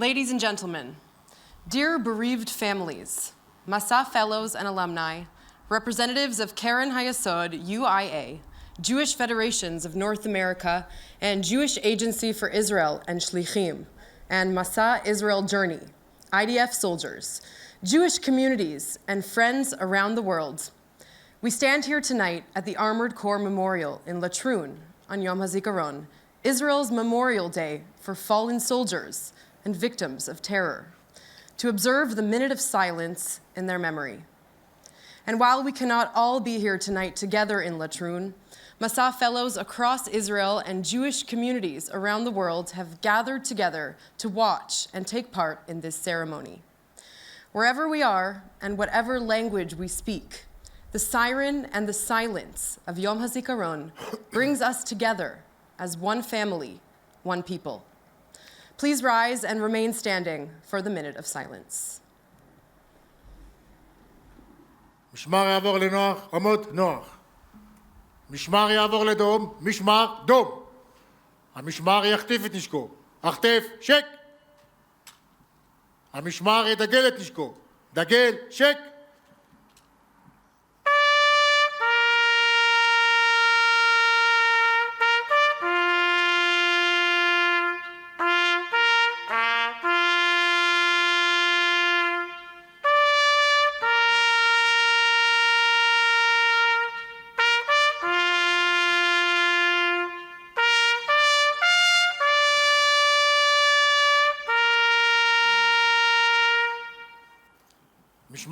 Ladies and gentlemen, dear bereaved families, Masa fellows and alumni, representatives of Keren Hayesod UIA, Jewish Federations of North America, and Jewish Agency for Israel and Shlichim, and Masa Israel Journey, IDF soldiers, Jewish communities, and friends around the world. We stand here tonight at the Armored Corps Memorial in Latrun on Yom HaZikaron, Israel's Memorial Day for fallen soldiers and victims of terror, to observe the minute of silence in their memory. And while we cannot all be here tonight together in Latrun, Masa fellows across Israel and Jewish communities around the world have gathered together to watch and take part in this ceremony. Wherever we are and whatever language we speak, the siren and the silence of Yom HaZikaron brings us together as one family, one people. Please rise and remain standing for the minute of silence. משמר יעבור לנוח, עמוד נוח. משמר יעבור לדום, משמר דום. המשמר יחטיף את נשקו, החטף שק. המשמר ידגל את נשקו, דגל שק.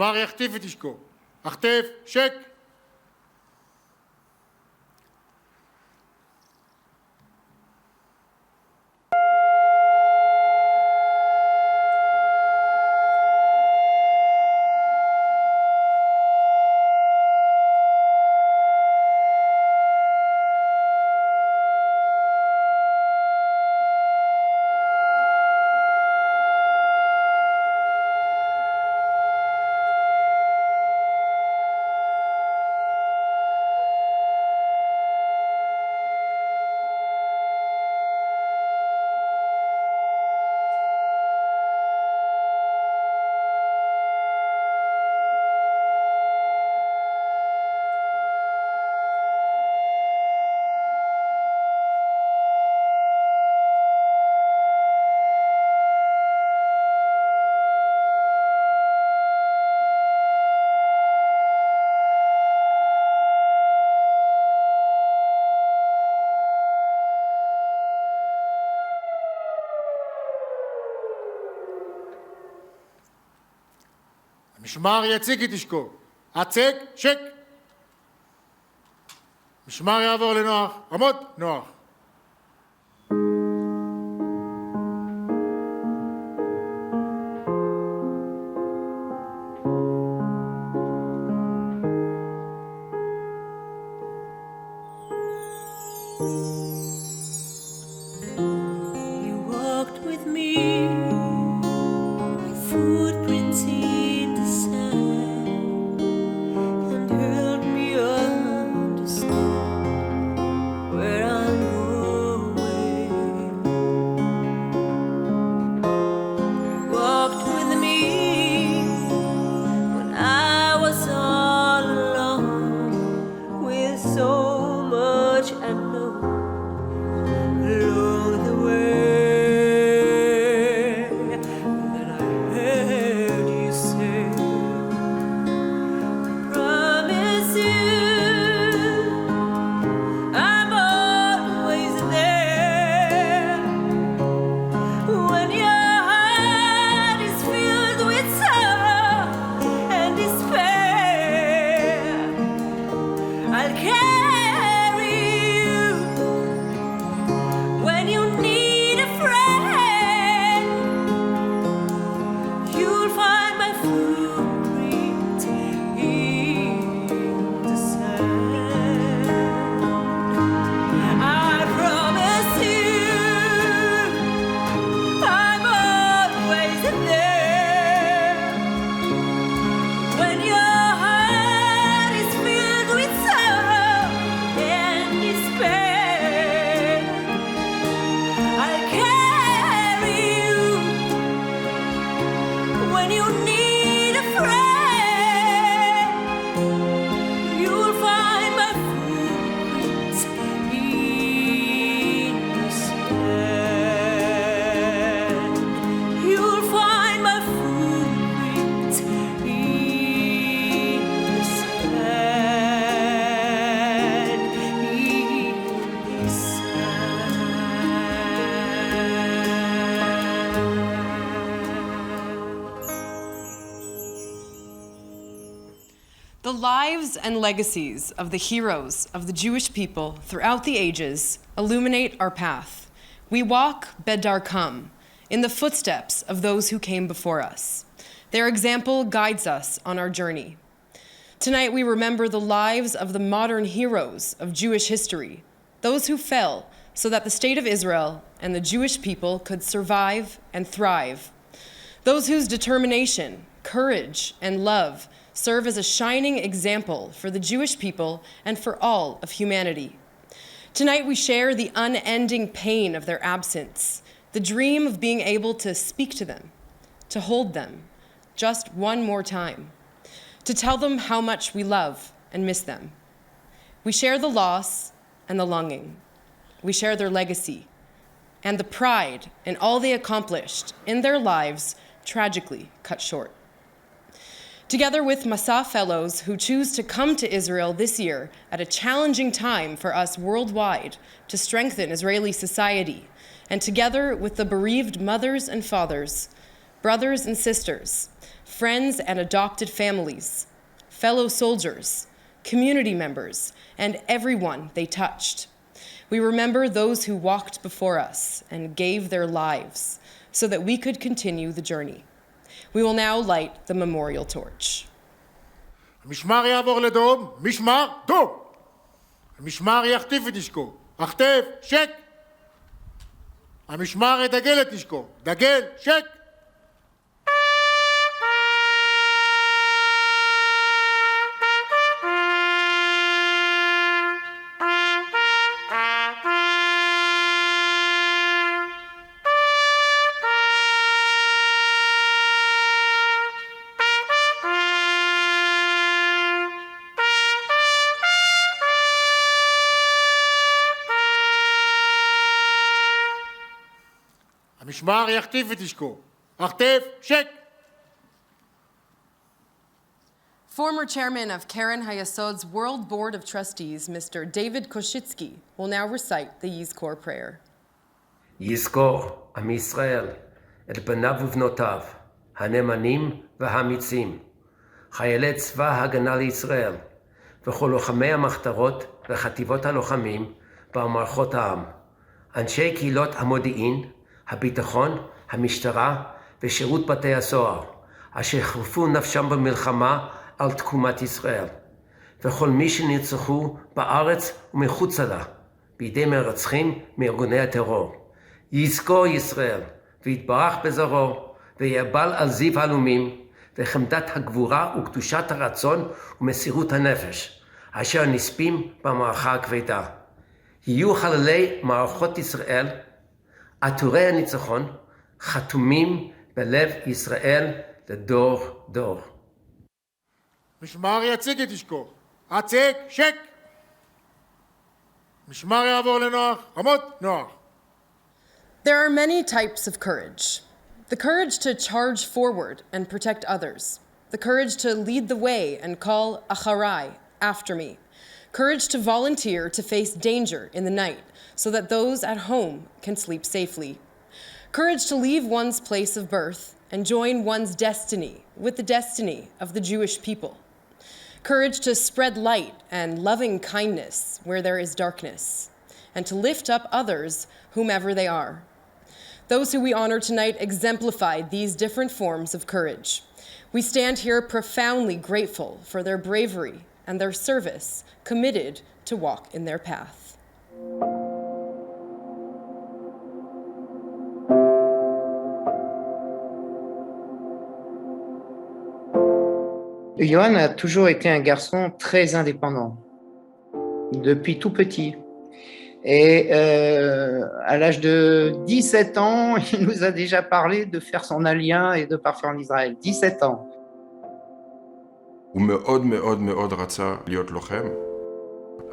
משמר יחטיף את נשקו, החטף שק. משמר יציג את נשקו, הצג שק. משמר יעבור לנוח, עמוד נוח. Where I'm The lives and legacies of the heroes of the Jewish people throughout the ages illuminate our path. We walk Bedarkam, in the footsteps of those who came before us. Their example guides us on our journey. Tonight we remember the lives of the modern heroes of Jewish history, those who fell so that the state of Israel and the Jewish people could survive and thrive. Those whose determination, courage, and love serve as a shining example for the Jewish people and for all of humanity. Tonight we share the unending pain of their absence, the dream of being able to speak to them, to hold them just one more time, to tell them how much we love and miss them. We share the loss and the longing. We share their legacy and the pride in all they accomplished in their lives tragically cut short. Together with Masa Fellows who choose to come to Israel this year at a challenging time for us worldwide to strengthen Israeli society, and together with the bereaved mothers and fathers, brothers and sisters, friends and adopted families, fellow soldiers, community members, and everyone they touched. We remember those who walked before us and gave their lives so that we could continue the journey. We will now light the memorial torch. המשמר יעבור לדום, משמר דום. המשמר יחטיף את נשקו, החטף, שק. המשמר ידגל את נשקו, דגל, שק. המשמר יחטיף את נשקו, החטף, שק. Former chairman of Keren Hayasod's World Board of Trustees, Mr. David Koshitsky, will now recite the יזכור prayer. יזכור עם ישראל את בניו ובנותיו, הנאמנים והאמיצים, חיילי צבא ההגנה לישראל, וכל לוחמי המחתרות וחטיבות הלוחמים במערכות העם, אנשי קהילות המודיעין, הביטחון, המשטרה ושירות בתי הסוהר, אשר חירפו נפשם במלחמה על תקומת ישראל, וכל מי שנרצחו בארץ ומחוצה לה, בידי מרצחים מארגוני הטרור. יזכור ישראל, ויתברך בזרעו, ויעבל על זיו הלאומים, וחמדת הגבורה וקדושת הרצון ומסירות הנפש, אשר נספים במערכה הכבדה. יהיו חללי מערכות ישראל, עטורי הניצחון, חתומים בלב ישראל לדור דור. משמר יציג את נשקו, הצג, שק. משמר יעבור לנוח, עמוד, נוח. There are many types of courage. The courage to charge forward and protect others. The courage to lead the way and call acharai, after me. Courage to volunteer to face danger in the night so that those at home can sleep safely. Courage to leave one's place of birth and join one's destiny with the destiny of the Jewish people. Courage to spread light and loving kindness where there is darkness, and to lift up others, whomever they are. Those who we honor tonight exemplify these different forms of courage. We stand here profoundly grateful for their bravery and their service, committed to walk in their path. Johan a toujours été un garçon très indépendant, depuis tout petit. Et à l'âge de 17 ans, il nous a déjà parlé de faire son alien et de partir en Israël. 17 ans. הוא מאוד מאוד מאוד רצה להיות לוחם.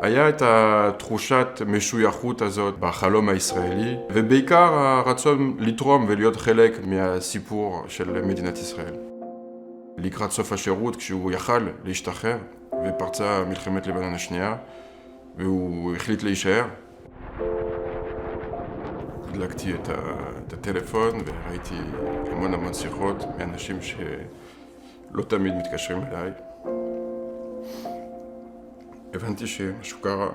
היה את התחושת משויכות הזאת בחלום הישראלי, ובעיקר הרצון לתרום ולהיות חלק מהסיפור של מדינת ישראל. לקראת סוף השירות, כשהוא יכל להשתחרר, ופרצה מלחמת לבנון השנייה, והוא החליט להישאר. הדלקתי את הטלפון וראיתי המון שיחות מאנשים שלא תמיד מתקשרים אליי. הבנתי שמשהו קרה.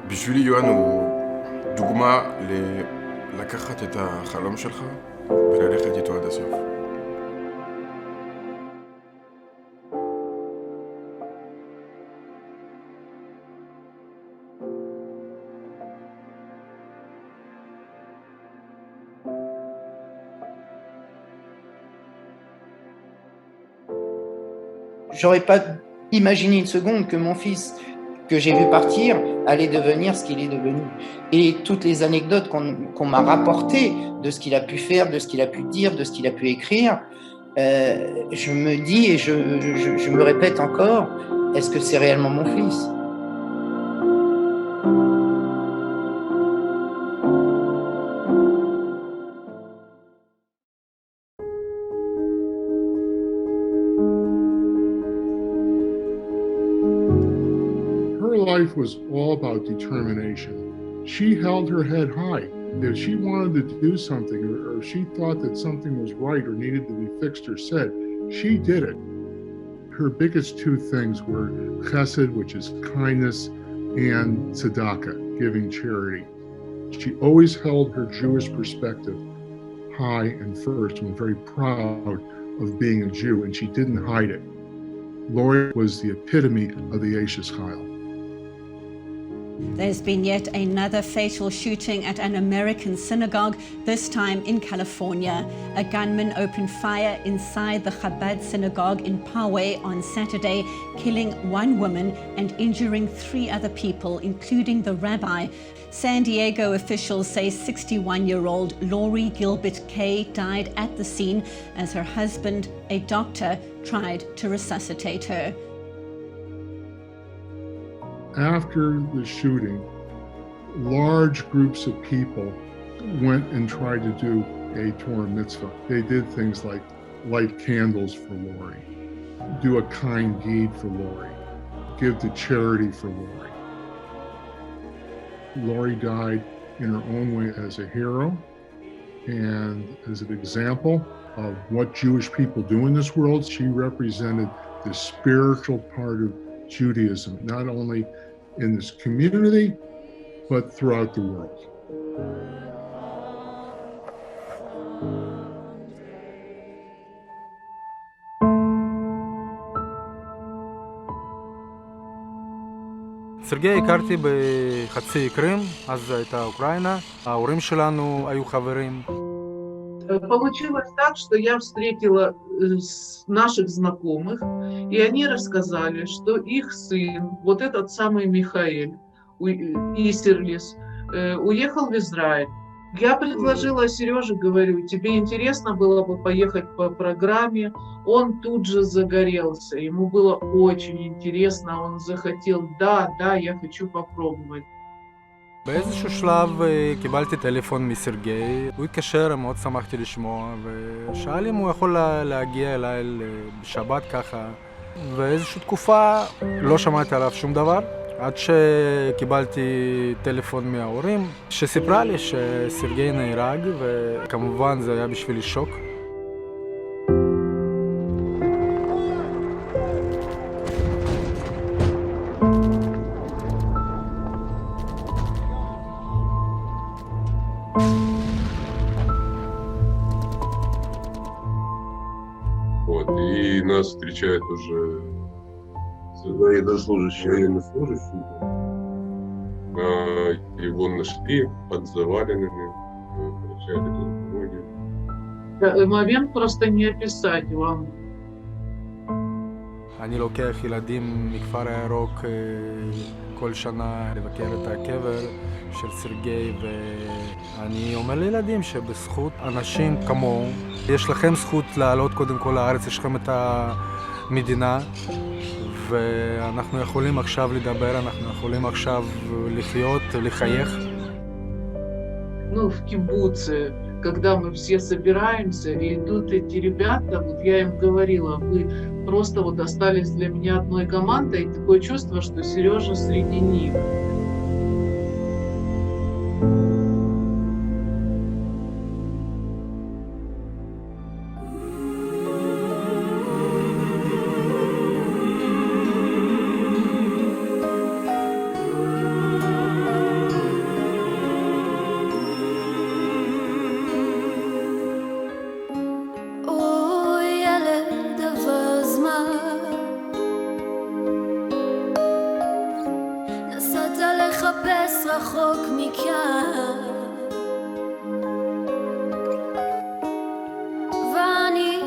בשבילי יואן הוא דוגמה לקחת את החלום שלך וללכת איתו עד הסוף. J'aurais pas imaginé une seconde que mon fils, que j'ai vu partir, allait devenir ce qu'il est devenu. Et toutes les anecdotes qu'on m'a rapportées de ce qu'il a pu faire, de ce qu'il a pu dire, de ce qu'il a pu écrire, je me dis et je me répète encore, est-ce que c'est réellement mon fils ? Her life was all about determination. She held her head high. If she wanted to do something or she thought that something was right or needed to be fixed or said, she did it. Her biggest two things were chesed, which is kindness, and tzedakah, giving charity. She always held her Jewish perspective high and first and was very proud of being a Jew, and she didn't hide it. Lori was the epitome of the Ashes Chayil. There's been yet another fatal shooting at an American synagogue, this time in California. A gunman opened fire inside the Chabad synagogue in Poway on Saturday, killing one woman and injuring 3 other people, including the rabbi. San Diego officials say 61-year-old Lori Gilbert Kay died at the scene as her husband, a doctor, tried to resuscitate her. After the shooting, large groups of people went and tried to do a Torah mitzvah. They did things like light candles for Lori, do a kind deed for Lori, give to charity for Lori. Lori died in her own way as a hero and as an example of what Jewish people do in this world. She represented the spiritual part of Judaism, not only in this community, but throughout the world. סרגי הכרתי בחצי קרים, אז הייתה אוקראינה, ההורים שלנו היו חברים. Получилось так, что я встретила наших знакомых, и они рассказали, что их сын, вот этот самый Михаэль Исерлис, уехал в Израиль. Я предложила Сереже, говорю, тебе интересно было бы поехать по программе? Он тут же загорелся, ему было очень интересно, он захотел, да, я хочу попробовать. באיזשהו שלב קיבלתי טלפון מסרגי, הוא התקשר, מאוד שמחתי לשמוע, ושאל אם הוא יכול להגיע אליי בשבת ככה, ואיזושהי תקופה לא שמעתי עליו שום דבר, עד שקיבלתי טלפון מההורים, שסיפרה לי שסרגי נהרג, וכמובן זה היה בשבילי שוק. Вот, и нас встречает уже военнослужащий. Его нашли под заваленными, врачами ноги. Момент просто не описать вам. אני לוקח ילדים מכפר הירוק כל שנה לבקר את הקבר של סרגי, ואני אומר לילדים שבזכות אנשים כמוהו, יש לכם זכות לעלות קודם כל לארץ, יש לכם את המדינה, ואנחנו יכולים עכשיו לדבר, אנחנו יכולים עכשיו לחיות, לחייך. В кибуце когда мы все собираемся, и тут эти ребята, вот я им говорила, вы просто вот остались для меня одной командой, и такое чувство, что Сережа среди них. רחוק מכאן ואני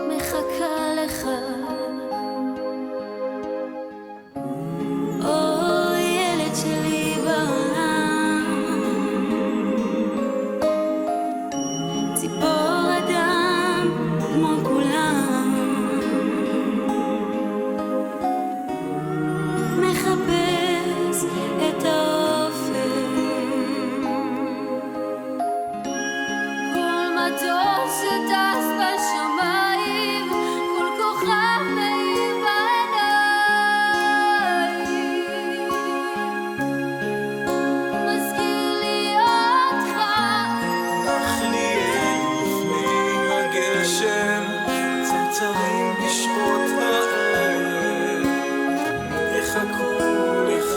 מחכה לך או ילד שלי בעולם ציפור אדם כמו כולם מחפש את מטוס שטס בשמיים, כל כוכב מאיר בעיניים. מזכיר לי אותך. אך לי לפני הגשם, צרצרים בשעות הערב, יחכו לך.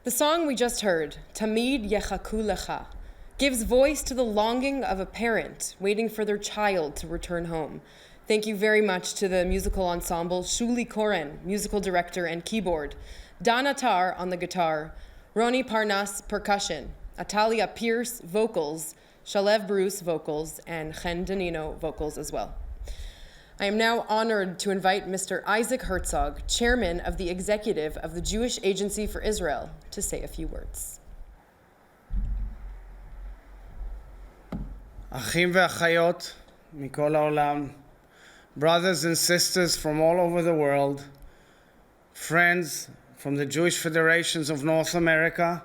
The song we just heard, Tamid Yechaku Lecha, gives voice to the longing of a parent waiting for their child to return home. Thank you very much to the musical ensemble, Shuli Koren, musical director and keyboard, Dana Tar on the guitar, Roni Parnas percussion, Atalia Pierce vocals, Shalev Bruce vocals, and Chen Danino vocals as well. I am now honored to invite Mr. Isaac Herzog, chairman of the executive of the Jewish Agency for Israel, to say a few words. אחים ואחיות מכל העולם, brothers and sisters from all over the world, friends from the Jewish Federations of North America,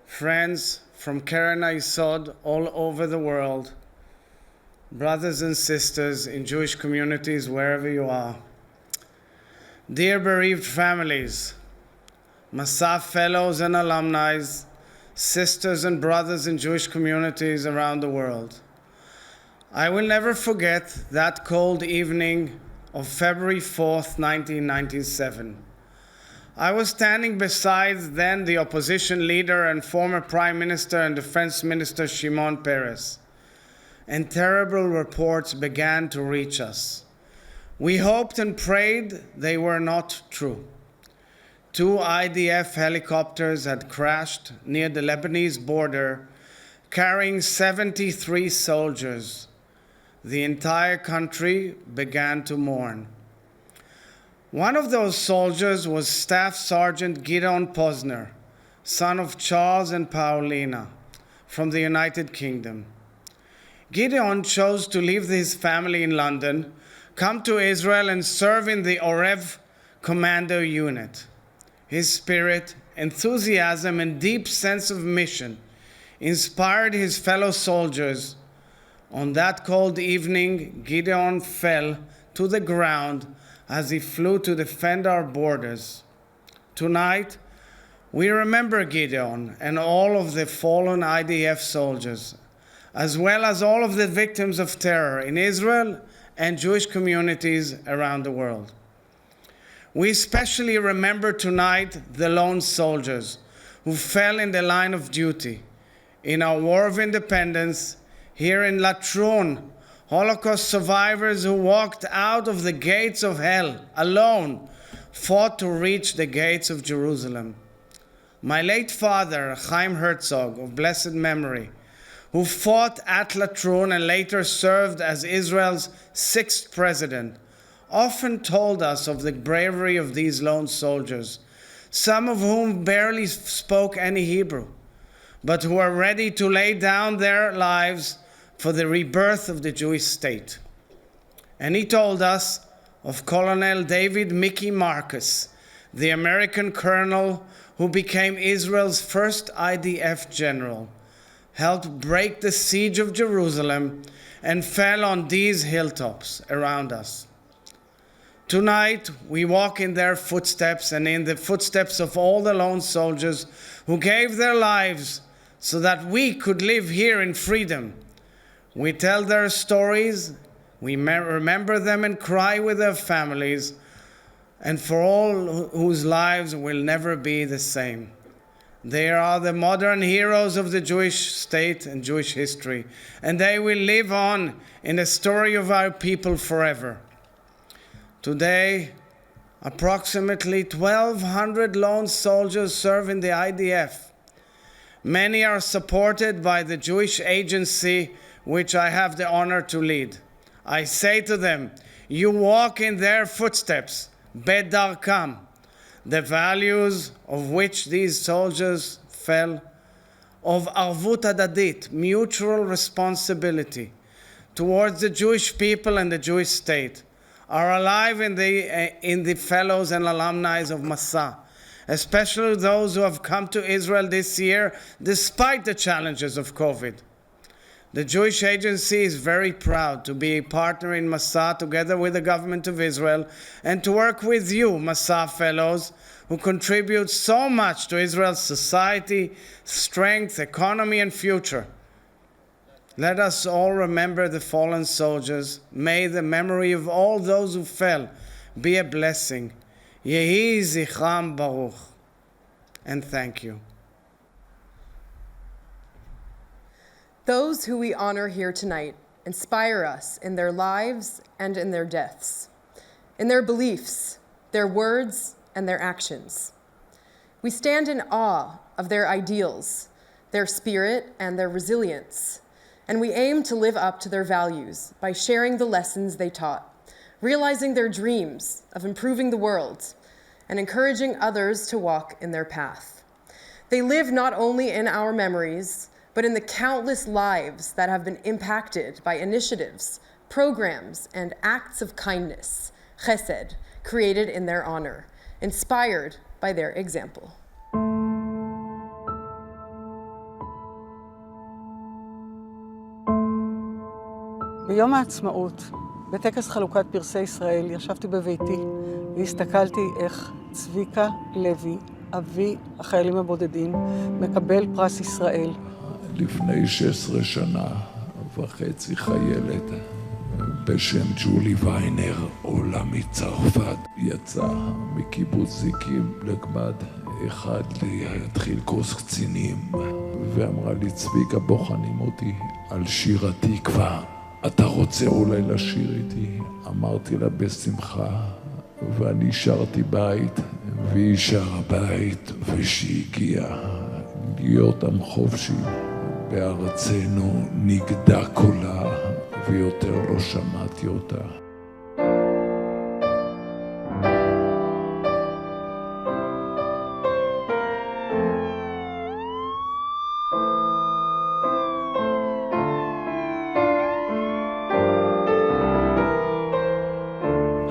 friends from Keren HaYesod all over the world, brothers and sisters in Jewish communities wherever you are. Dear bereaved families, Masa fellows and alumni, sisters and brothers in Jewish communities around the world, I will never forget that cold evening of February 4th, 1997. I was standing beside then the opposition leader and former Prime Minister and Defense Minister Shimon Peres, and terrible reports began to reach us. We hoped and prayed they were not true. 2 IDF helicopters had crashed near the Lebanese border, carrying 73 soldiers. The entire country began to mourn. One of those soldiers was Staff Sergeant Gideon Posner, son of Charles and Paulina, from the United Kingdom. Gideon chose to leave his family in London, come to Israel and serve in the Orev Commando Unit. His spirit, enthusiasm, and deep sense of mission inspired his fellow soldiers. On that cold evening, Gideon fell to the ground as he flew to defend our borders. Tonight, we remember Gideon and all of the fallen IDF soldiers, as well as all of the victims of terror in Israel and Jewish communities around the world. We especially remember tonight the lone soldiers who fell in the line of duty in our War of Independence here in Latrun, Holocaust survivors who walked out of the gates of hell alone, fought to reach the gates of Jerusalem. My late father, Chaim Herzog, of blessed memory, who fought at Latrun and later served as Israel's 6th president, often told us of the bravery of these lone soldiers, some of whom barely spoke any Hebrew, but who are ready to lay down their lives for the rebirth of the Jewish state. And he told us of Colonel David Mickey Marcus, the American colonel who became Israel's first IDF general, helped break the siege of Jerusalem, and fell on these hilltops around us. Tonight, we walk in their footsteps and in the footsteps of all the lone soldiers who gave their lives so that we could live here in freedom. We tell their stories, we remember them and cry with their families, and for all whose lives will never be the same. They are the modern heroes of the Jewish state and Jewish history, and they will live on in the story of our people forever. Today, approximately 1,200 lone soldiers serve in the IDF. Many are supported by the Jewish agency which I have the honor to lead. I say to them, you walk in their footsteps, bedarkam, the values of which these soldiers fell, of arvut adadit, mutual responsibility towards the Jewish people and the Jewish state, are alive in the fellows and alumni of Masa, especially those who have come to Israel this year despite the challenges of COVID. The Jewish Agency is very proud to be a partner in Masa together with the government of Israel and to work with you, Masa fellows, who contribute so much to Israel's society, strength, economy, and future. Let us all remember the fallen soldiers. May the memory of all those who fell be a blessing. Yehi zichram baruch. And thank you. Those who we honor here tonight inspire us in their lives and in their deaths, in their beliefs, their words, and their actions. We stand in awe of their ideals, their spirit, and their resilience, and we aim to live up to their values by sharing the lessons they taught, realizing their dreams of improving the world, and encouraging others to walk in their path. They live not only in our memories, but in the countless lives that have been impacted by initiatives, programs, and acts of kindness, chesed, created in their honor, inspired by their example. ביום העצמאות, בטקס חלוקת פרסי ישראל, ישבתי בביתי והסתכלתי איך צביקה לוי, אבי החיילים הבודדים, מקבל פרס ישראל. לפני 16 שנה וחצי חיילת בשם ג'ולי ויינר, עולה מצרפת, יצא מקיבוץ זיקים לגמד אחד להתחיל קורס קצינים, ואמרה לי, צביקה, בוחנים אותי על שיר התקווה, אתה רוצה אולי לשיר איתי? אמרתי לה בשמחה, ואני שרתי בית, והיא שרה בית, ושהגיעה להיות עם חופשי בארצנו, נגדע קולה, ויותר לא שמעתי אותה.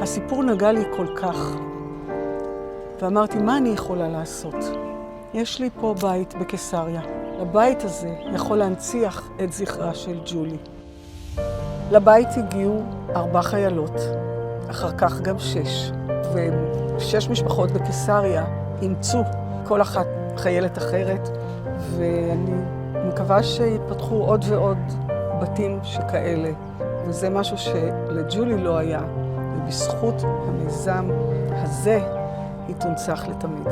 הסיפור נגע לי כל כך, ואמרתי, מה אני יכולה לעשות? יש לי פה בית בקיסריה. לבית הזה יכול להנציח את זכרה של ג'ולי. לבית הגיעו 4 חיילות, אחר כך גם 6, ו6 משפחות בקיסריה אימצו כל אחת חיילת אחרת, ואני מקווה שיפתחו עוד ועוד בתים שכאלה, וזה משהו שלג'ולי לא היה, ובזכות המיזם הזה היא תונצח לתמיד.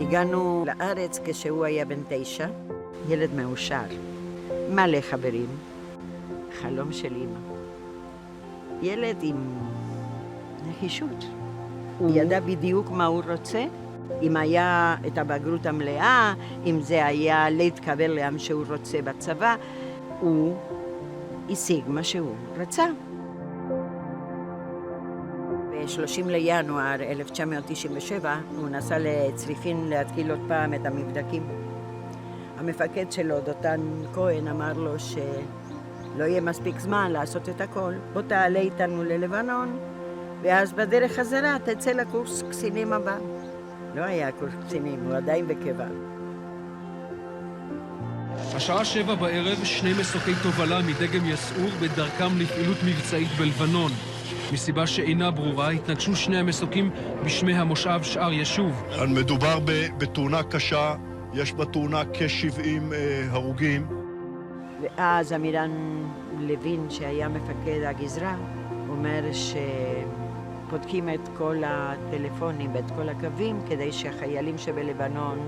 הגענו לארץ כשהוא היה בן 9, ילד מאושר, מלא חברים, חלום של אמא. ילד עם נחישות. הוא ידע בדיוק מה הוא רוצה, אם היה את הבגרות המלאה, אם זה היה להתקבל לאן שהוא רוצה בצבא, הוא השיג מה שהוא רצה. ב-30 לינואר 1997 הוא נסע לצריפין להתקיל עוד פעם את המבדקים. המפקד שלו, דותן כהן, אמר לו שלא יהיה מספיק זמן לעשות את הכל. בוא תעלה איתנו ללבנון, ואז בדרך חזרה תצא לקורס קצינים הבא. לא היה קורס קצינים, הוא עדיין בקבע. השעה 7 בערב, 2 מסוקי תובלה מדגם יזכור בדרכם לפעילות מבצעית בלבנון. מסיבה שאינה ברורה, התנגשו 2 המסוקים בשמי המושב שאר ישוב. מדובר בתאונה קשה, יש בתאונה כ-70 הרוגים. ואז אמירן לוין, שהיה מפקד הגזרה, אומר שפותקים את כל הטלפונים ואת כל הקווים כדי שהחיילים שבלבנון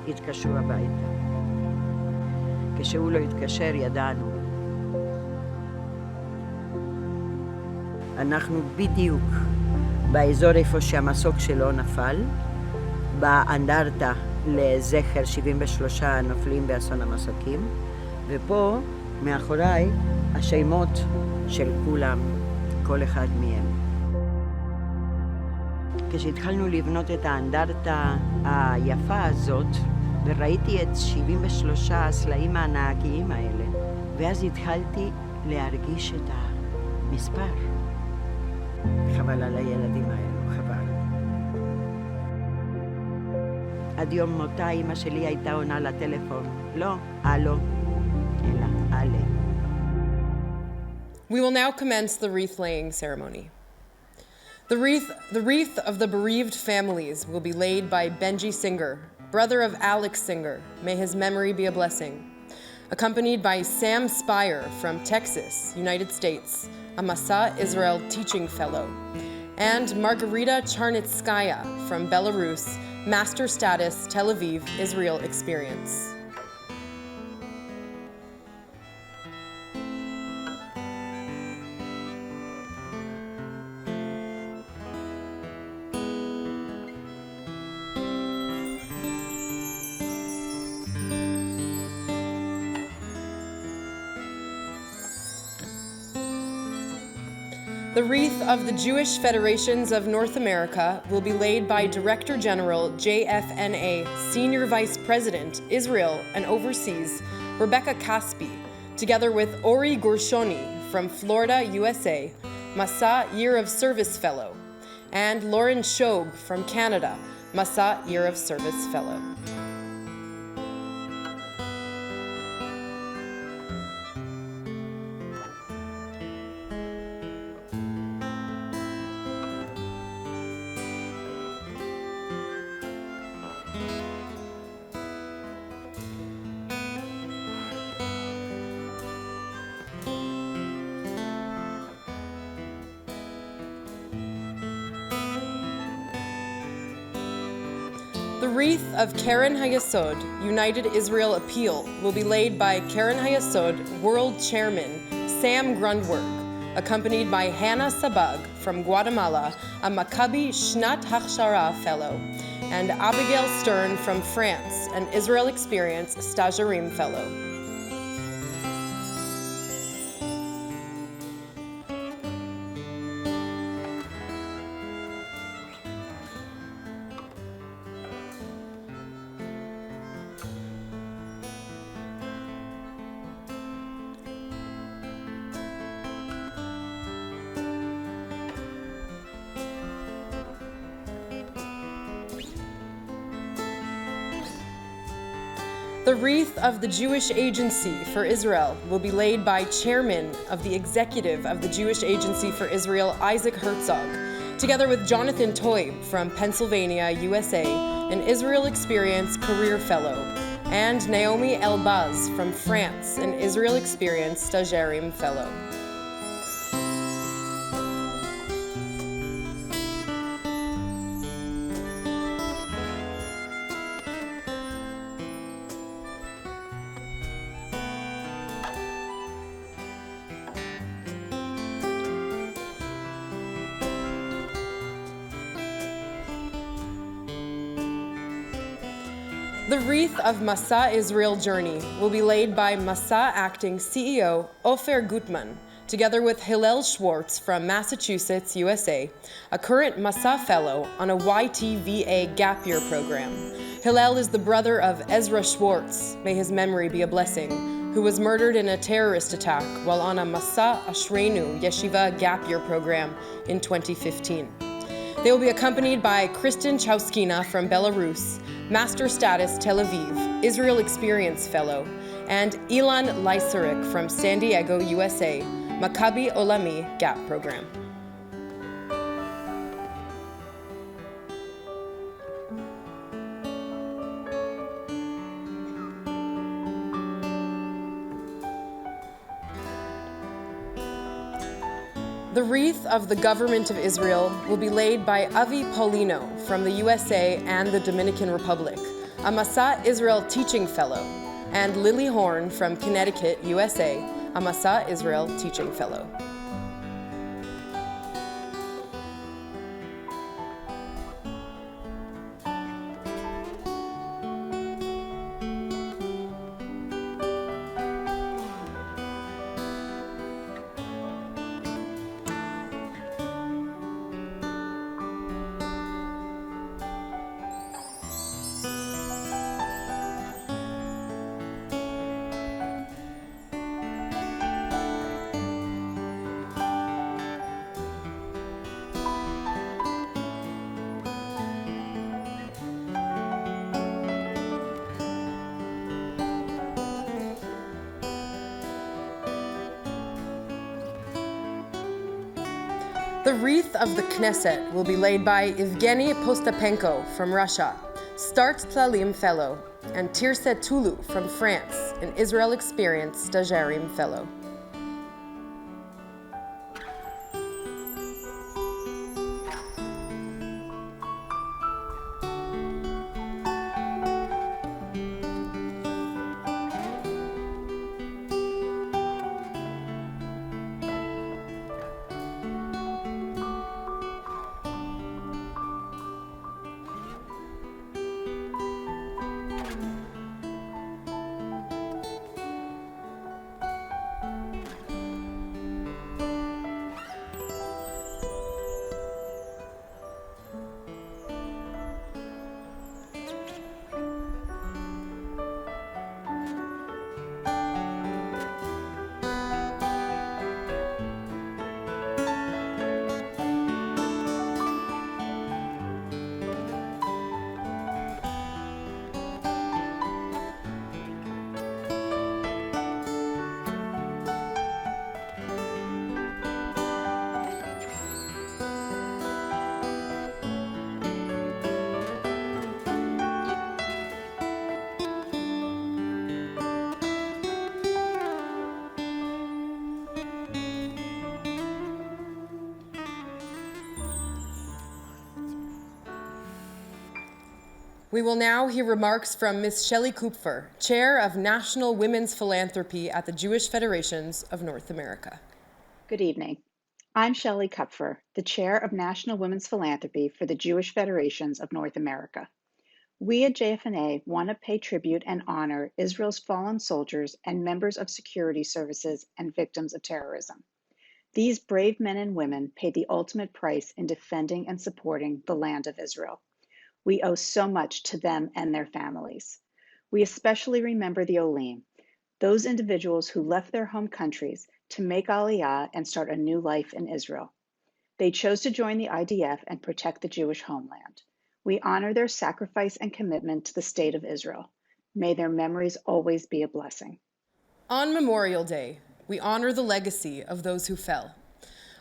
יתקשרו הביתה. כשהוא לא התקשר, ידענו. אנחנו בדיוק באזור איפה שהמסוק שלו נפל, באנדרטה לזכר 73 נופלים באסון המסוקים, ופה מאחוריי השמות של כולם, כל אחד מהם. כשהתחלנו לבנות את האנדרטה היפה הזאת, וראיתי את 73 הסלעים הענקיים האלה, ואז התחלתי להרגיש את המספר. חבל על הילדים האלו, חבל. עד יום מותה אמא שלי הייתה עונה לטלפון. לא, אלו, אלא אלה. We will now commence the wreath-laying ceremony. The wreath of the bereaved families will be laid by Benji Singer, brother of Alex Singer, may his memory be a blessing, accompanied by Sam Spire from Texas, United States, a Masa Israel Teaching Fellow, and Margarita Charnitskaya from Belarus, Master Status Tel Aviv Israel Experience. The wreath of the Jewish Federations of North America will be laid by Director General JFNA Senior Vice President Israel and Overseas Rebecca Caspi, together with Ori Gorshoni from Florida, USA, Masa Year of Service Fellow, and Lauren Shobe from Canada, Masa Year of Service Fellow. The wreath of Keren Hayesod, United Israel Appeal, will be laid by Keren Hayesod World Chairman Sam Grundwerg, accompanied by Hannah Sabag from Guatemala, a Maccabi Shnat Hachshara Fellow, and Abigail Stern from France, an Israel Experience Stagiarim Fellow. The wreath of the Jewish Agency for Israel will be laid by Chairman of the Executive of the Jewish Agency for Israel, Isaac Herzog, together with Jonathan Toib from Pennsylvania, USA, an Israel Experience Career Fellow, and Naomi Elbaz from France, an Israel Experience Stagiarim Fellow. The wreath of Masa Israel Journey will be laid by Masa Acting CEO Ofer Gutman, together with Hillel Schwartz from Massachusetts, USA, a current Masa Fellow on a YTVA Gap Year program. Hillel is the brother of Ezra Schwartz, may his memory be a blessing, who was murdered in a terrorist attack while on a Masa Ashreinu Yeshiva Gap Year program in 2015. They will be accompanied by Kristen Chauskina from Belarus, Master Status Tel Aviv, Israel Experience Fellow, and Ilan Lysarik from San Diego, USA, Maccabi Olami Gap Program. The wreath of the government of Israel will be laid by Avi Paulino from the USA and the Dominican Republic, a Masa Israel Teaching Fellow, and Lily Horn from Connecticut, USA, a Masa Israel Teaching Fellow. The wreath of the Knesset will be laid by Evgeny Postapenko from Russia, Start Tlalim Fellow, and Tirset Tulu from France, an Israel Experience Stagiarim Fellow. We will now hear remarks from Ms. Shelley Kupfer, Chair of National Women's Philanthropy at the Jewish Federations of North America. Good evening. I'm Shelley Kupfer, the Chair of National Women's Philanthropy for the Jewish Federations of North America. We at JFNA want to pay tribute and honor Israel's fallen soldiers and members of security services and victims of terrorism. These brave men and women paid the ultimate price in defending and supporting the land of Israel. We owe so much to them and their families. We especially remember the Olim, those individuals who left their home countries to make Aliyah and start a new life in Israel. They chose to join the IDF and protect the Jewish homeland. We honor their sacrifice and commitment to the state of Israel. May their memories always be a blessing. On Memorial Day, we honor the legacy of those who fell.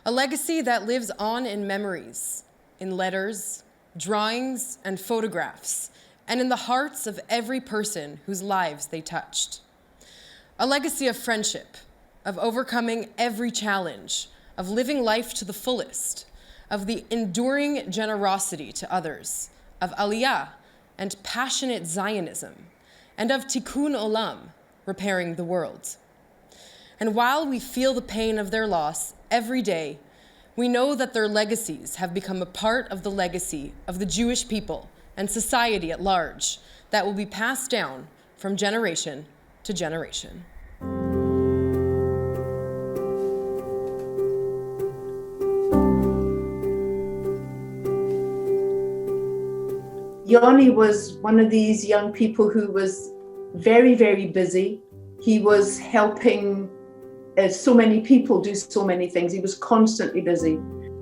A legacy that lives on in memories, in letters, drawings, and photographs, and in the hearts of every person whose lives they touched. A legacy of friendship, of overcoming every challenge, of living life to the fullest, of the enduring generosity to others, of Aliyah and passionate Zionism, and of Tikkun Olam, repairing the world. And while we feel the pain of their loss every day, we know that their legacies have become a part of the legacy of the Jewish people and society at large that will be passed down from generation to generation. Yoni was one of these young people who was very, very busy. He was helping so many people do so many things. He was constantly busy.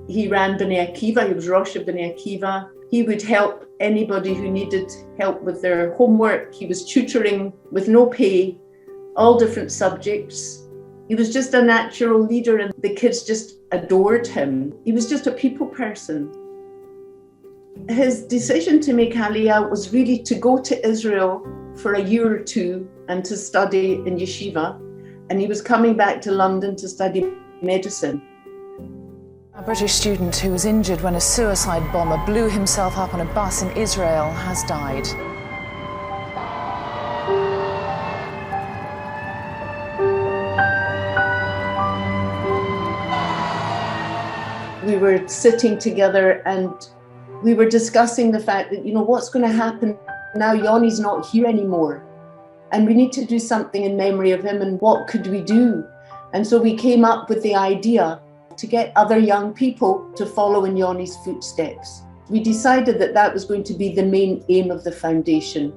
He ran B'nai Akiva, he was Rosh of B'nai Akiva. He would help anybody who needed help with their homework. He was tutoring with no pay, all different subjects. He was just a natural leader and the kids just adored him. He was just a people person. His decision to make Aliyah was really to go to Israel for a year or two and to study in yeshiva. And he was coming back to London to study medicine. A British student who was injured when a suicide bomber blew himself up on a bus in Israel has died. We were sitting together and we were discussing the fact that, what's going to happen now Yoni's not here anymore. And we need to do something in memory of him, and what could we do? And so we came up with the idea to get other young people to follow in Yoni's footsteps. We decided that that was going to be the main aim of the foundation,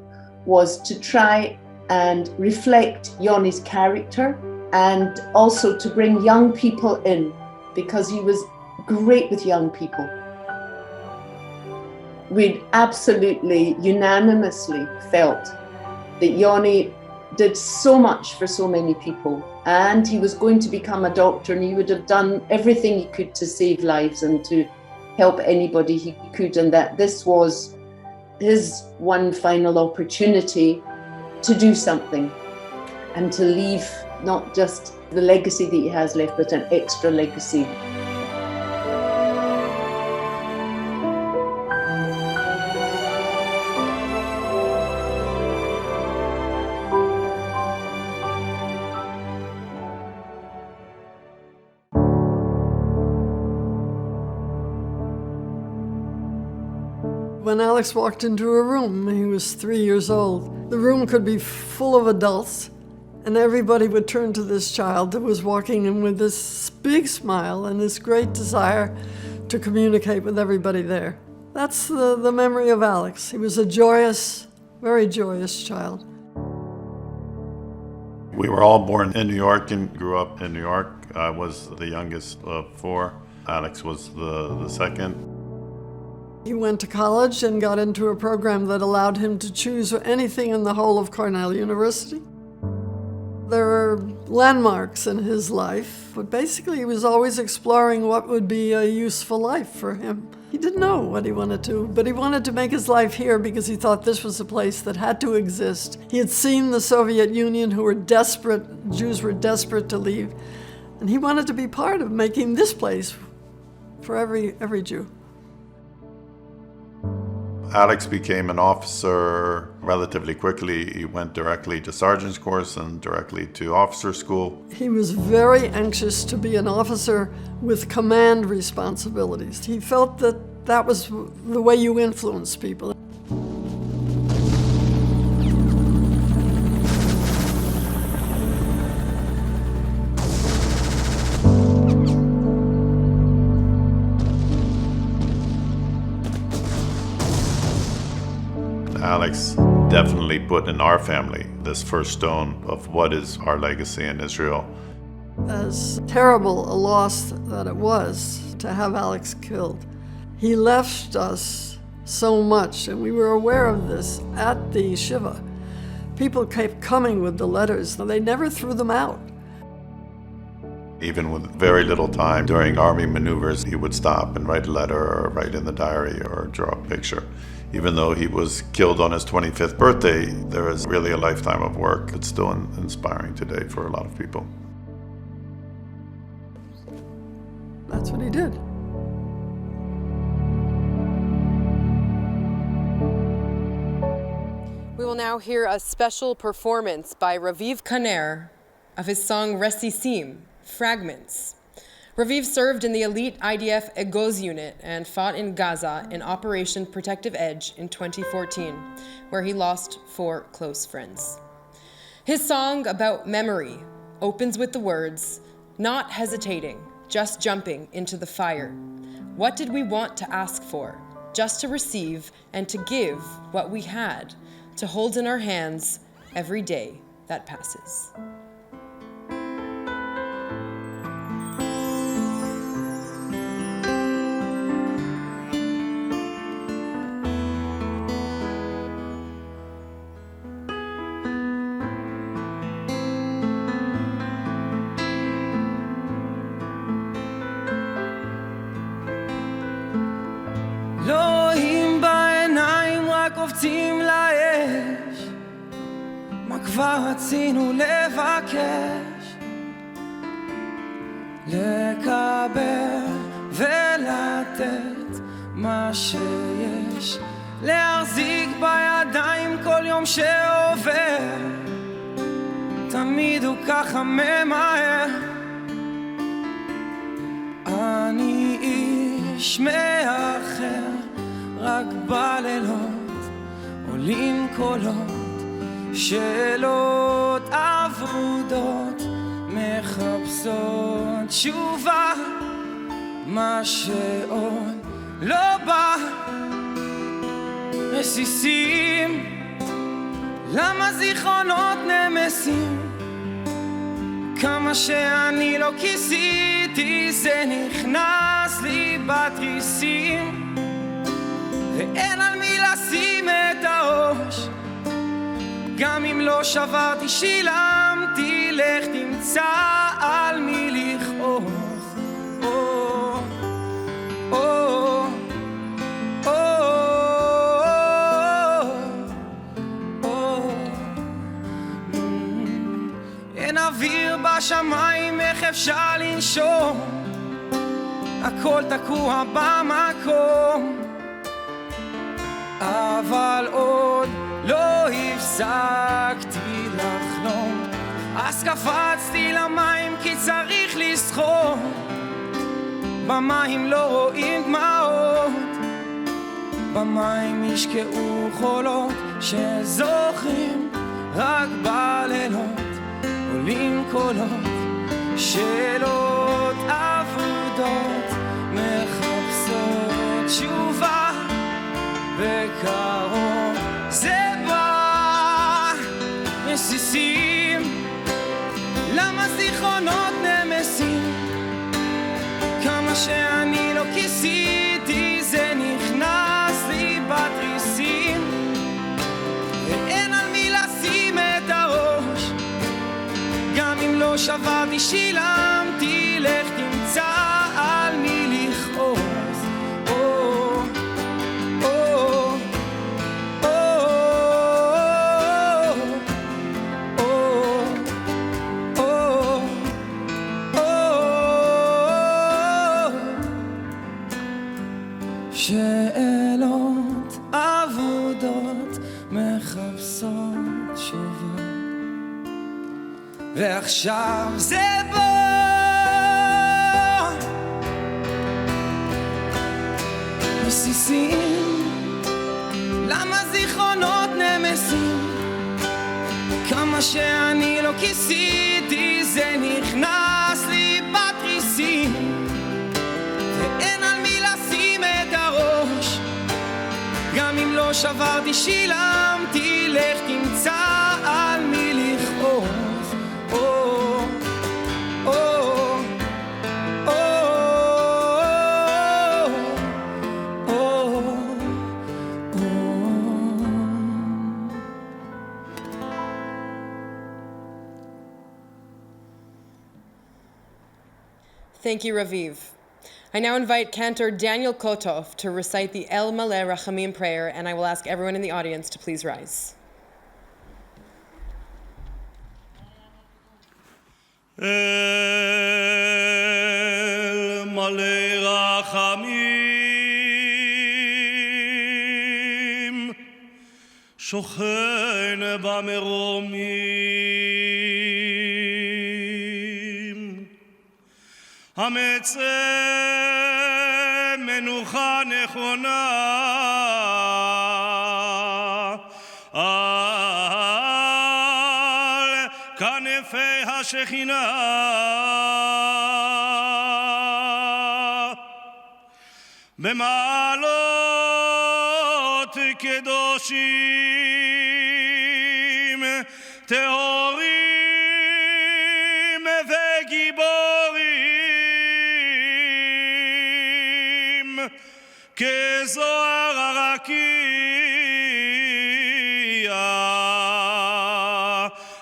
was to try and reflect Yoni's character and also to bring young people in, because he was great with young people. We absolutely unanimously felt that Yoni did so much for so many people, and he was going to become a doctor, and he would have done everything he could to save lives and to help anybody he could, and that this was his one final opportunity to do something and to leave not just the legacy that he has left, but an extra legacy. When Alex walked into a room, he was 3 years old. The room could be full of adults, and everybody would turn to this child that was walking in with this big smile and this great desire to communicate with everybody there. That's the memory of Alex. He was a joyous, very joyous child. We were all born in New York and grew up in New York. I was the youngest of four. Alex was the second. He went to college and got into a program that allowed him to choose anything in the whole of Cornell University. There are landmarks in his life, but basically he was always exploring what would be a useful life for him. He didn't know what he wanted to, but he wanted to make his life here because he thought this was a place that had to exist. He had seen the Soviet Union, who were desperate, Jews were desperate to leave, and he wanted to be part of making this place for every Jew. Alex became an officer relatively quickly. He went directly to sergeant's course and directly to officer school. He was very anxious to be an officer with command responsibilities. He felt that that was the way you influence people. Alex definitely put in our family this first stone of what is our legacy in Israel. As terrible a loss that it was to have Alex killed, he left us so much, and we were aware of this at the Shiva. People kept coming with the letters, they never threw them out. Even with very little time during army maneuvers, he would stop and write a letter or write in the diary or draw a picture. Even though he was killed on his 25th birthday, there is really a lifetime of work. It's still inspiring today for a lot of people. That's what he did. We will now hear a special performance by Raviv Kaner of his song Resisim, Fragments. Raviv served in the elite IDF Egoz unit and fought in Gaza in Operation Protective Edge in 2014, where he lost 4 close friends. His song about memory opens with the words, "Not hesitating, just jumping into the fire. What did we want to ask for? Just to receive and to give what we had, to hold in our hands every day that passes." אלוהים בעיניים רק קופצים לאש, מה כבר רצינו לבקש, לקבל ולתת מה שיש, להחזיק בידיים כל יום שעובר, תמיד הוא ככה ממהר. אני איש מאחר, רק בלילות עולים קולות, שאלות אבודות מחפשות תשובה, מה שעוד לא בא. רסיסים, למה זיכרונות נמסים, כמה שאני לא כיסיתי זה נכנס לי בתריסים, ואין על מי לשים את הראש, גם אם לא שברתי שילמתי, לך תמצא על מי לכעוס. אין אוויר בשמיים, איך אפשר לנשום, הכל תקוע במקום, אבל עוד לא הפסקתי לחלום. אז קפצתי למים כי צריך לשחות, במים לא רואים דמעות, במים ישקעו חולות שזוכרים רק בלילות, עולים קולות, שאלות אבודות מחפשות תשובה, בקרוב זה בא. רסיסים, למה זיכרונות נמסים, כמה שאני לא כיסיתי זה נכנס לי בתריסים, ואין על מי לשים את הראש, גם אם לא שברתי שילמתי, לך תמצא על מי לכעוס. שאלות ועכשיו זה בוא. מסיסים, למה זיכרונות נמסים? כמה שאני לא כיסיתי זה נכנס לי בתריסים, ואין על מי לשים את הראש. גם אם לא שברתי שילמתי, לך תמצא על מי לכעוס. Thank you, Raviv. I now invite Cantor Daniel Kotov to recite the El Maleh Rachamim prayer, and I will ask everyone in the audience to please rise. El Maleh Rachamim שוכן במרומים, המצא מנוחה נכונה על כנפי השכינה, במעלות קדושים טהורים וגיבורים, כזוהר הרקיע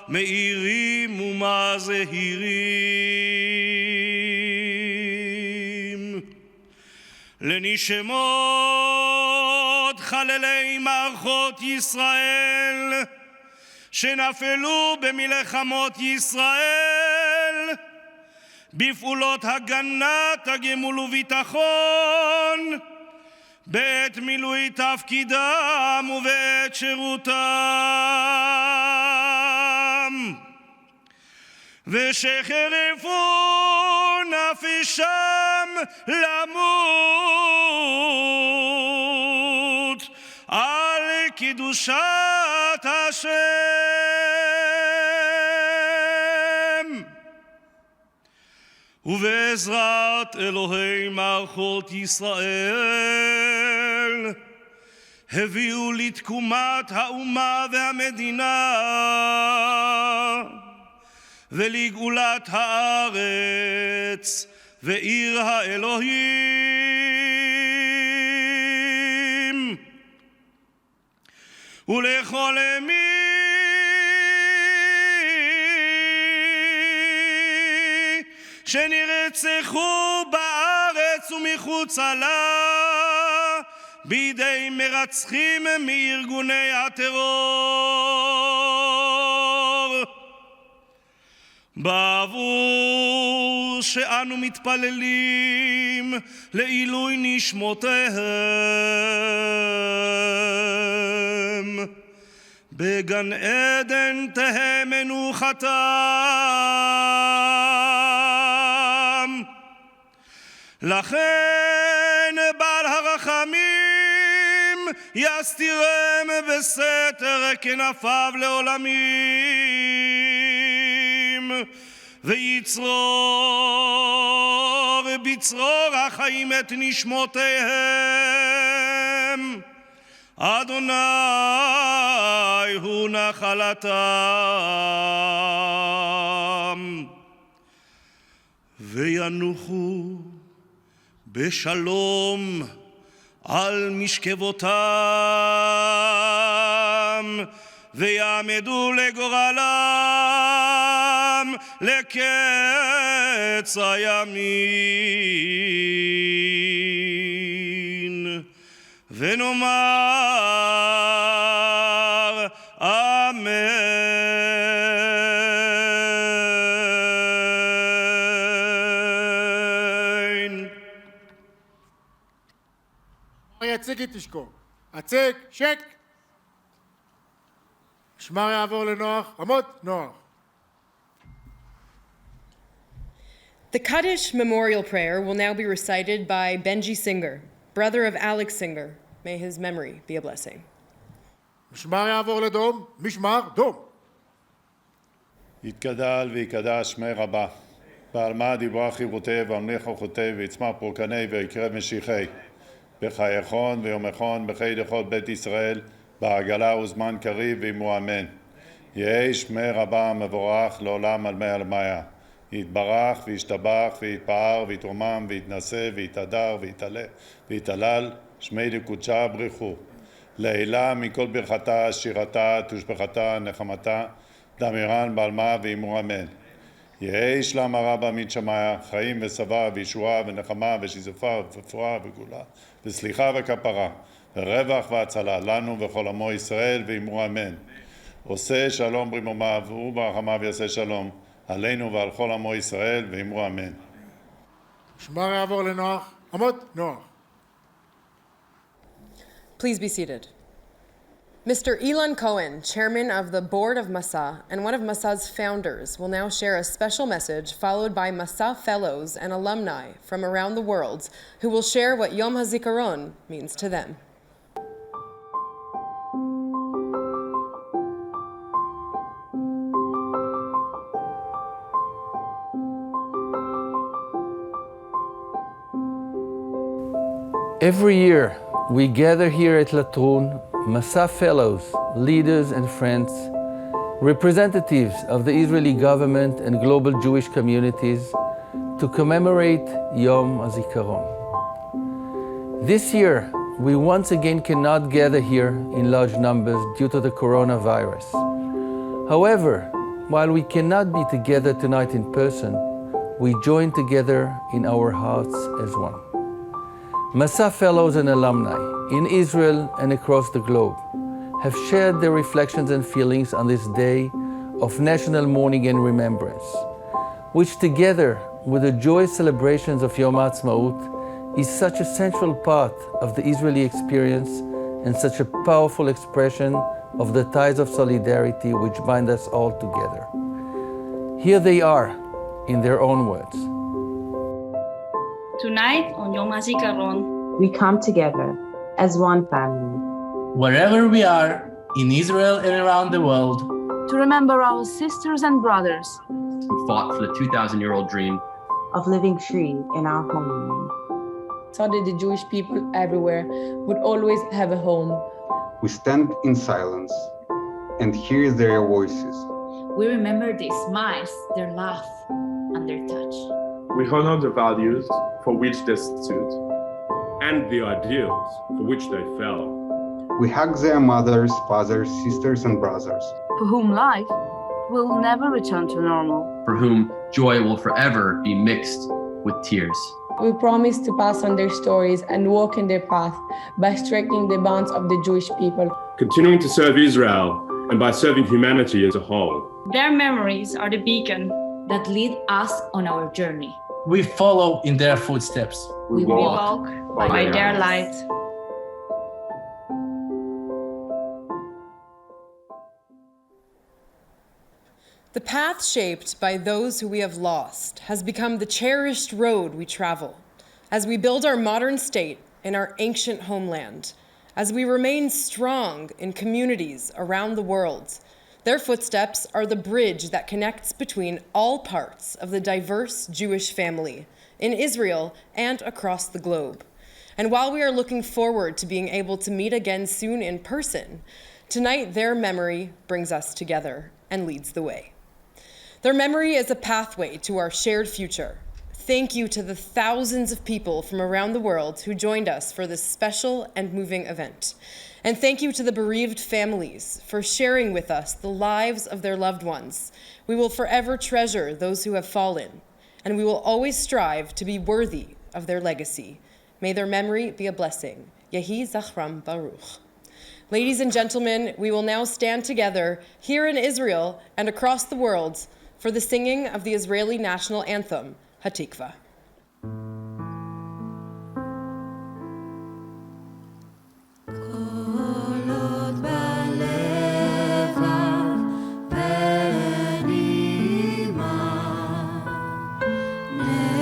מאירים ומזהירים. לנשמות חללי מערכות ישראל שנפלו במלחמות ישראל, בפעולות הגנת הגמול וביטחון, בעת מילוי תפקידם ובעת שירותם, ושחרפו נפשם למות על קדושת השם, ובעזרת אלוהי מערכות ישראל הביאו לתקומת האומה והמדינה ולגאולת הארץ ועיר האלוהים, ולכל מי שנרצחו בארץ ומחוצה לה בידי מרצחים מארגוני הטרור. בעבור שאנו מתפללים לעילוי נשמותיהם, בגן עדן תהא מנוחתם. לכן בעל הרחמים יסתירם בסתר כנפיו לעולמים, ויצרור בצרור החיים את נשמותיהם. אדוני הוא נחלתם. וינוחו בשלום על משכבותם, ויעמדו לגורלם לקץ הימין. ונאמר אמן. יציג את תשקו. הצג, שק. משמר יעבור לנוח. עמוד, נוח. The Kaddish memorial prayer will now be recited by Benji Singer, brother of Alex Singer. May his memory be a blessing. משמר יעבור לדום, משמר דום. יתגדל ויקדש שמי רבה. בעלמא דיברה חירותי ואמליך חותי ויצמח פורקני ויקרב משיחי. בחייכון ויומכון בחי דחות בית ישראל, בעגלה וזמן קריב ואמו אמן. יהי שמי רבה מבורך לעולם על מי אלמיה. יתברך וישתבח ויתפאר ויתרומם ויתנשא ויתהדר ויתהלל שמי דקודשה בריחו. לעילה מכל ברכתה, שירתה, תושבחתה, נחמתה, דמירן בעלמה ואמו אמן. יהי שלום הרבה מן שמיה, חיים ושבע וישועה ונחמה ושיזופה ורפואה וגאולה וסליחה וכפרה ורווח והצלה לנו וכל עמו ישראל ואמו אמן. עושה שלום ברמומיו וברחמיו יעשה שלום עלינו ועל כל עמו ישראל ואמו אמן. משמר יעבור לנוח, עמוד נוח. Please be seated. Mr. Ilan Cohen, chairman of the board of Masa and one of Masa's founders, will now share a special message followed by Masa fellows and alumni from around the world who will share what Yom HaZikaron means to them. Every year, we gather here at Latrun, Masa fellows, leaders and friends, representatives of the Israeli government and global Jewish communities to commemorate Yom HaZikaron. This year, we once again cannot gather here in large numbers due to the coronavirus. However, while we cannot be together tonight in person, we join together in our hearts as one. Masa fellows and alumni in Israel and across the globe have shared their reflections and feelings on this day of national mourning and remembrance, which together with the joyous celebrations of Yom HaAtzmaut is such a central part of the Israeli experience and such a powerful expression of the ties of solidarity which bind us all together. Here they are in their own words. Tonight, on Yom HaZikaron, we come together as one family. Wherever we are, in Israel and around the world, to remember our sisters and brothers who fought for the 2,000-year-old dream of living free in our homeland, so that the Jewish people everywhere would always have a home. We stand in silence and hear their voices. We remember their smiles, their laugh, and their touch. We honor the values for which they stood and the ideals for which they fell. We hug their mothers, fathers, sisters, and brothers, for whom life will never return to normal, for whom joy will forever be mixed with tears. We promise to pass on their stories and walk in their path by strengthening the bonds of the Jewish people, continuing to serve Israel and by serving humanity as a whole. Their memories are the beacon that lead us on our journey. We follow in their footsteps. We walk by their light. The path shaped by those who we have lost has become the cherished road we travel as we build our modern state in our ancient homeland, as we remain strong in communities around the world. Their footsteps are the bridge that connects between all parts of the diverse Jewish family in Israel and across the globe. And while we are looking forward to being able to meet again soon in person, tonight their memory brings us together and leads the way. Their memory is a pathway to our shared future. Thank you to the thousands of people from around the world who joined us for this special and moving event. And thank you to the bereaved families for sharing with us the lives of their loved ones. We will forever treasure those who have fallen, and we will always strive to be worthy of their legacy. May their memory be a blessing. Yehi Zachram Baruch. Ladies and gentlemen, we will now stand together here in Israel and across the world for the singing of the Israeli national anthem, Hatikva. Yeah.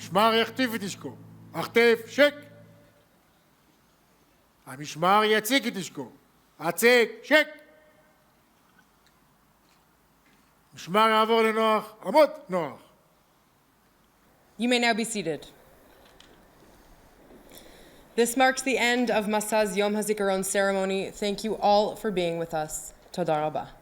המשמר יכתיב את נשקו. הכתף שק. המשמר יציג את נשקו. הצג שק. המשמר יעבור לנוח. עמוד נוח. You may now be seated. This marks the end of Masa's Yom HaZikaron ceremony. Thank you all for being with us. Toda Rabah.